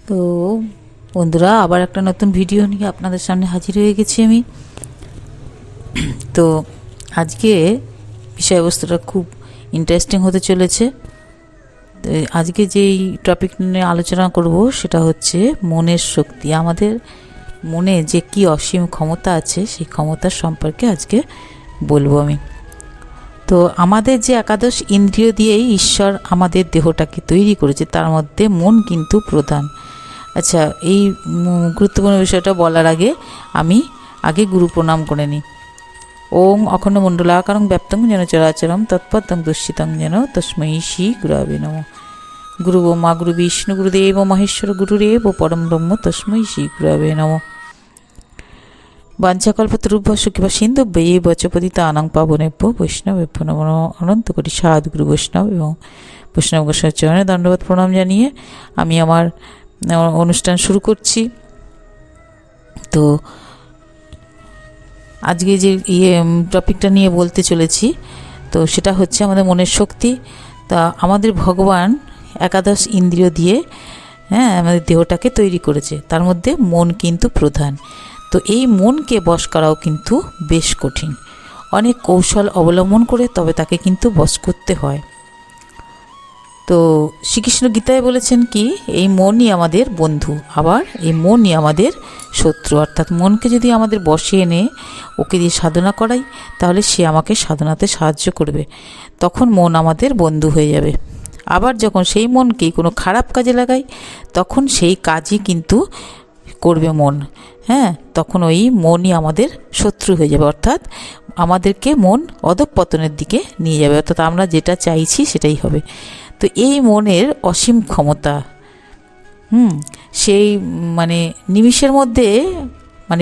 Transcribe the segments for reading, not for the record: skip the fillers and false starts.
তো বন্ধুরা, আবার একটা নতুন ভিডিও নিয়ে আপনাদের সামনে হাজির হয়ে গেছি আমি। তো আজকে বিষয়বস্তুটা খুব ইন্টারেস্টিং হতে চলেছে। তো আজকে যেই টপিক নিয়ে আলোচনা করব সেটা হচ্ছে মনের শক্তি। আমাদের মনে যে কি অসীম ক্ষমতা আছে সেই ক্ষমতার সম্পর্কে আজকে বলবো আমি। তো আমাদের যে একাদশ ইন্দ্রিয় দিয়েই ঈশ্বর আমাদের দেহটাকে তৈরি করেছে, তার মধ্যে মন কিন্তু প্রধান। আচ্ছা, এই গুরুত্বপূর্ণ বিষয়টা বলার আগে আমি গুরু প্রণাম করে নিই। ওং অখণ্ড মণ্ডলাকারং ব্যাপ্তং যেন চরাচরম তৎপদং দুষ্টিতং যেন তস্मै শ্রী গুরবে নমঃ। গুরু ব্রহ্মা গুরু বিষ্ণু গুরুদেব মহেশ্বর গুরুরেব পরম ব্রহ্ম তস্मै শ্রী গুরবে নমঃ। বাঞ্ছাকল্পতরুভ্যশ্চ কৃপা সিন্ধুভ্যৈ বচপতিতানাং পাবনেভ্যো বৈষ্ণবেভ্যো নমো নমঃ। অনন্ত কোটি সাধুগুরু বৈষ্ণব এবং বৈষ্ণব গোসাইয়ের চরণে দণ্ডবত প্রণাম জানিয়ে আমি আমার অনুষ্ঠান শুরু করছি। তো আজকে যে টপিকটা নিয়ে বলতে চলেছি, তো সেটা হচ্ছে আমাদের মনের শক্তি। তা আমাদের ভগবান একাদশ ইন্দ্রিয় দিয়ে আমাদের দেহটাকে তৈরি করেছে, তার মধ্যে মন কিন্তু প্রধান। তো এই মনকে বশ করাও কিন্তু বেশ কঠিন। অনেক কৌশল অবলম্বন করে তবে তাকে কিন্তু বশ করতে হয়। তো শ্রীকৃষ্ণ গীতায় বলেছেন কি, এই মনই আমাদের বন্ধু, আবার এই মনই আমাদের শত্রু। অর্থাৎ মনকে যদি আমাদের বশে এনে ওকে দিয়ে সাধনা করাই, তাহলে সে আমাকে সাধনাতে সাহায্য করবে, তখন মন আমাদের বন্ধু হয়ে যাবে। আবার যখন সেই মনকে কোনো খারাপ কাজে লাগাই, তখন সেই কাজই কিন্তু করবে মন। তখন ওই মনই আমাদের শত্রু হয়ে যাবে, অর্থাৎ আমাদেরকে মন অধঃপতনের দিকে নিয়ে যাবে, অর্থাৎ আমরা যেটা চাইছি সেটাই হবে। তো এই মনের অসীম ক্ষমতা, সেই নিমিষের মধ্যে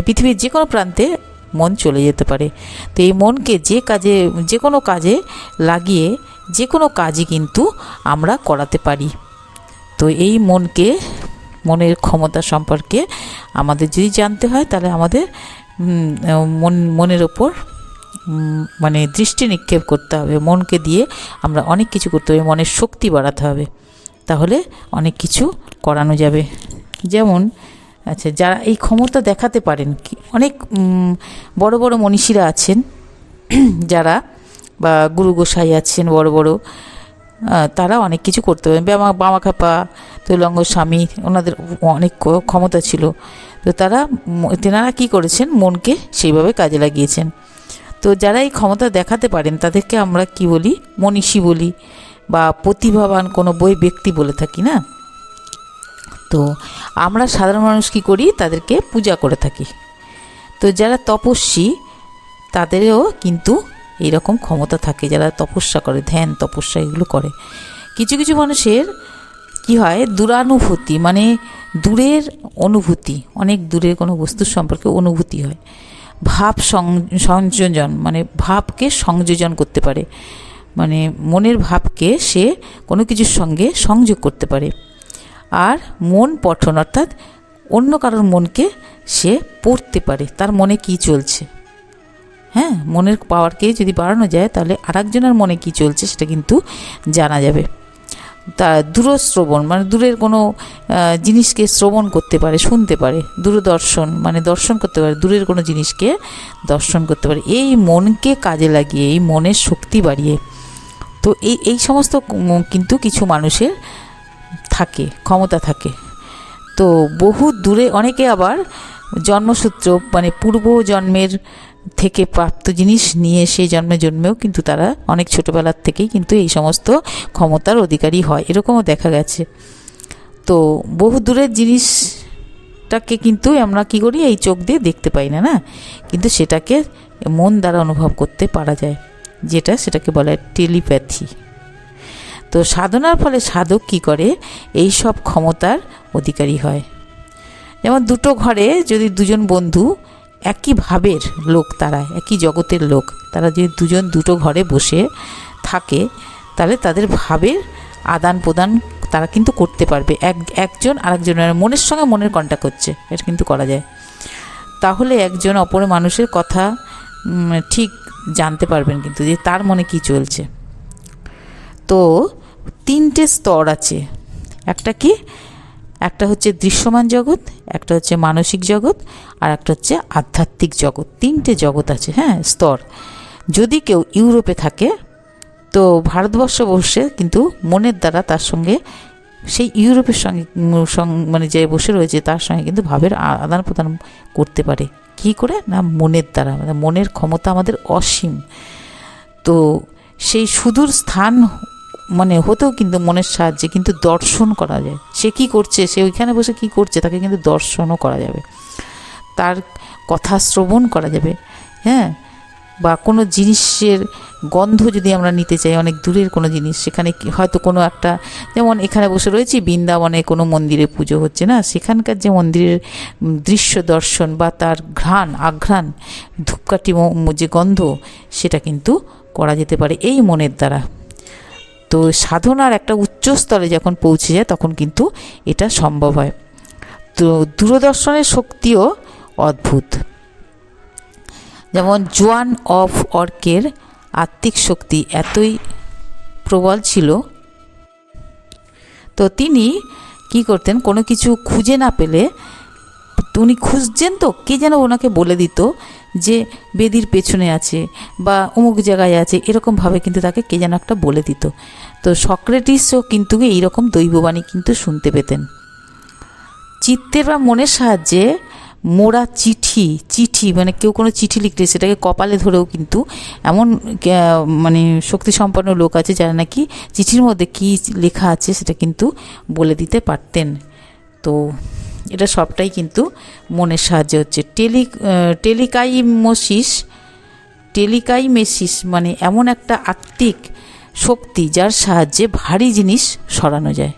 পৃথিবীর যে কোনো প্রান্তে মন চলে যেতে পারে। তো এই মনকে যে কোনো কাজে লাগিয়ে যে কোনো কাজই কিন্তু আমরা করাতে পারি। তো এই মনের ক্ষমতা সম্পর্কে আমাদের যদি জানতে হয়, তাহলে আমাদের মনের ওপর দৃষ্টি নিক্ষেপ করতে হবে। মনকে দিয়ে আমরা অনেক কিছু করতে হবে, মনের শক্তি বাড়াতে হবে, তাহলে অনেক কিছু করানো যাবে। যেমন যারা এই ক্ষমতা দেখাতে পারেন, অনেক বড় বড় মনীষীরা আছেন যারা, বা গুরু গোসাই আছেন বড় বড়, তারা অনেক কিছু করতে পারেন। বামাখ্যাপা, তৈলঙ্গ স্বামী, ওনাদের অনেক ক্ষমতা ছিল। তো তেনারা কি করেছেন, মনকে সেইভাবে কাজে লাগিয়েছেন। তো যারা এই ক্ষমতা দেখাতে পারেন তাদেরকে আমরা কি বলি, মনীষী বলি, বা প্রতিভাবান কোনো ব্যক্তি বলে থাকি না। তো আমরা সাধারণ মানুষ কি করি, তাদেরকে পূজা করে থাকি। তো যারা তপস্বী, তাদেরও কিন্তু এইরকম ক্ষমতা থাকে, যারা তপস্যা করে, ধ্যান তপস্যা এগুলো করে। কিছু কিছু মানুষের কি হয়, দূরানুভূতি, দূরের অনুভূতি, অনেক দূরের কোনো বস্তুর সম্পর্কে অনুভূতি হয়। ভাব সংযোজন, ভাবকে সংযোজন করতে পারে, মনের ভাবকে সে কোনো কিছুর সঙ্গে সংযোগ করতে পারে। আর মন পঠন, অর্থাৎ অন্য কারোর মনকে সে পড়তে পারে, তার মনে কি চলছে। মনের পাওয়ারকে যদি বাড়ানো যায়, তাহলে আরেকজনের মনে কি চলছে সেটা কিন্তু জানা যাবে। তা দূরশ্রবণ, দূরের কোনো জিনিসকে শ্রবণ করতে পারে, শুনতে পারে। দূরদর্শন, দর্শন করতে পারে, দূরের কোনো জিনিসকে দর্শন করতে পারে। এই মনকে কাজে লাগিয়ে, এই মনের শক্তি বাড়িয়ে, তো এই সমস্ত কিন্তু কিছু মানুষের ক্ষমতা থাকে। তো বহু দূরে, অনেকে আবার জন্মসূত্র পূর্ব জন্মের থেকে প্রাপ্ত জিনিস নিয়ে সেই জন্মেও কিন্তু তারা অনেক ছোটোবেলার থেকেই কিন্তু এই সমস্ত ক্ষমতার অধিকারী হয়, এরকমও দেখা গেছে। তো বহু দূরের জিনিসটাকে কিন্তু আমরা কি করি, এই চোখ দিয়ে দেখতে পাই না, কিন্তু সেটাকে মন দ্বারা অনুভব করতে পারা যায়, সেটাকে বলা হয় টেলিপ্যাথি। তো সাধনার ফলে সাধক কি করে, এই সব ক্ষমতার অধিকারী হয়। যেমন দুটো ঘরে যদি দুজন বন্ধু, একই ভাবের লোক, তারা একই জগতের লোক, তারা যদি দুটো ঘরে বসে থাকে, তাহলে তাদের ভাবের আদান প্রদান তারা কিন্তু করতে পারবে। একজন আরেকজনের মনের সঙ্গে মনের কন্ট্যাক্ট করছে, এটা কিন্তু করা যায়। তাহলে একজন অপর মানুষের কথা ঠিক জানতে পারবেন কিন্তু, যে তার মনে কি চলছে। তো 3টে স্তর আছে। একটা কি, একটা হচ্ছে দৃশ্যমান জগৎ, একটা হচ্ছে মানসিক জগৎ, আর একটা হচ্ছে আধ্যাত্মিক জগৎ। 3টে জগৎ আছে, হ্যাঁ, স্তর। যদি কেউ ইউরোপে থাকে তো ভারতবর্ষ বসে কিন্তু মনের দ্বারা তার সঙ্গে সেই ইউরোপের সঙ্গে মানে যে বসে রয়েছে তার সঙ্গে কিন্তু ভাবের আদান প্রদান করতে পারে। কি করে না, মনের দ্বারা। মানে মনের ক্ষমতা আমাদের অসীম। তো সেই সুদূর স্থান মানে হতেও কিন্তু মনের সাহায্যে কিন্তু দর্শন করা যায়। সে কি করছে, সে ওইখানে বসে কি করছে, তাকে কিন্তু দর্শনও করা যাবে, তার কথা শ্রবণ করা যাবে, হ্যাঁ। বা কোনো জিনিসের গন্ধ যদি আমরা নিতে চাই, অনেক দূরের কোনো জিনিস, সেখানে হয়তো কোনো একটা, যেমন এখানে বসে রয়েছি বৃন্দাবনে কোনো মন্দিরে পুজো হচ্ছে না, সেখানকার যে মন্দিরের দৃশ্য দর্শন বা তার আঘ্রাণ, ধূপকাঠি যে গন্ধ, সেটা কিন্তু করা যেতে পারে এই মনের দ্বারা। তো সাধনার একটা উচ্চ স্তরে যখন পৌঁছে যায় তখন কিন্তু এটা সম্ভব হয়। তো দূরদর্শনের শক্তিও অদ্ভুত। যেমন জোয়ান অফ আর্কের আত্মিক শক্তি এতই প্রবল ছিল, তো তিনি কি করতেন, কোনো কিছু খুঁজে না পেলে, উনি খুঁজছেন তো কে যেন ওনাকে বলে দিত যে বেদির পেছনে আছে বা অমুক জায়গায় আছে, এরকমভাবে কিন্তু তাকে কে যেন একটা বলে দিত। তো সক্রেটিসও কিন্তু এইরকম দৈববাণী কিন্তু শুনতে পেতেন। চিত্তের বা মনের সাহায্যে মোড়া চিঠি মানে কেউ কোনো চিঠি লিখলে সেটাকে কপালে ধরেও কিন্তু এমন মানে শক্তিসম্পন্ন লোক আছে যারা নাকি চিঠির মধ্যে কী লেখা আছে সেটা কিন্তু বলে দিতে পারতেন। তো এটা সবটাই কিন্তু মনের সাহায্যে হচ্ছে। টেলিকাইমেসিস মানে এমন একটা আত্মিক শক্তি যার সাহায্যে ভারী জিনিস সরানো যায়।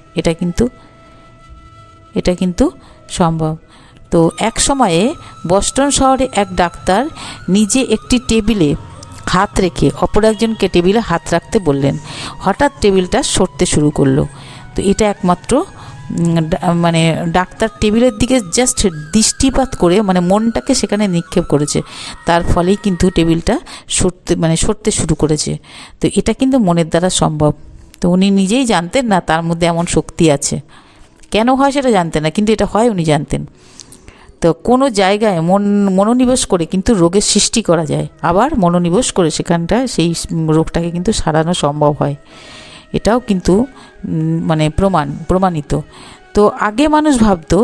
এটা কিন্তু সম্ভব। তো এক সময়ে বস্টন শহরে এক ডাক্তার নিজে একটি টেবিলে হাত রেখে অপর একজনকে টেবিলে হাত রাখতে বললেন। হঠাৎ টেবিলটা সরতে শুরু করলো। তো এটা একমাত্র মানে ডাক্তার টেবিলের দিকে জাস্ট দৃষ্টিপাত করে মানে মনটাকে সেখানে নিক্ষেপ করেছে, তার ফলেই কিন্তু টেবিলটা সরতে শুরু করেছে। তো এটা কিন্তু মনের দ্বারা সম্ভব। তো উনি নিজেই জানতেন না তার মধ্যে এমন শক্তি আছে, কেন হয় সেটা জানতেন না, কিন্তু এটা হয় উনি জানতেন। তো কোনো জায়গায় মনোনিবেশ করে কিন্তু রোগের সৃষ্টি করা যায়, আবার মনোনিবেশ করে সেখানটা সেই রোগটাকে কিন্তু সারানো সম্ভব হয়। এটাও কিন্তু মানে প্রমাণিত। তো আগে মানুষ ভাবতো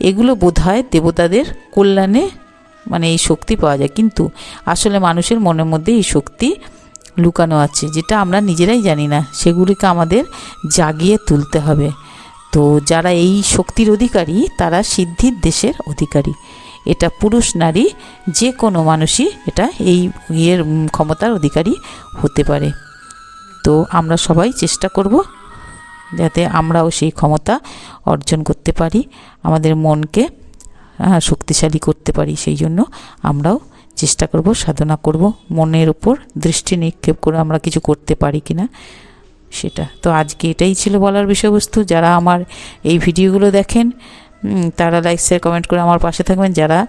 এগুলো বোধহয় দেবতাদের কল্যাণে মানে এই শক্তি পাওয়া যায়, কিন্তু আসলে মানুষের মনের মধ্যে এই শক্তি লুকানো আছে, যেটা আমরা নিজেরাই জানি না। সেগুলিকে আমাদের জাগিয়ে তুলতে হবে। তো যারা এই শক্তির অধিকারী তারা সিদ্ধির দেশের অধিকারী। এটা পুরুষ নারী যে কোনো মানুষই এটা এই ক্ষমতার অধিকারী হতে পারে। তো আমরা সবাই চেষ্টা করব যাতে আমরাও সেই ক্ষমতা অর্জন করতে পারি, আমাদের মনকে শক্তিশালী করতে পারি। সেই জন্য আমরাও চেষ্টা করব, সাধনা করব, মনের উপর দৃষ্টি নিক্ষেপ করে আমরা কিছু করতে পারি কিনা সেটা। তো আজকে এটাই ছিল বলার বিষয়বস্তু। যারা আমার এই ভিডিওগুলো দেখেন তারা লাইক শেয়ার কমেন্ট করে আমার পাশে থাকবেন। যারা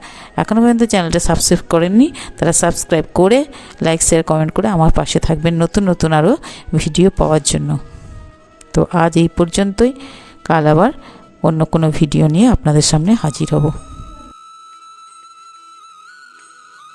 এখনও পর্যন্ত চ্যানেলটা সাবস্ক্রাইব করেননি তারা সাবস্ক্রাইব করে লাইক শেয়ার কমেন্ট করে আমার পাশে থাকবেন নতুন আরও ভিডিও পাওয়ার জন্য। তো আজ এই পর্যন্তই, কাল আবার অন্য কোনো ভিডিও নিয়ে আপনাদের সামনে হাজির হব।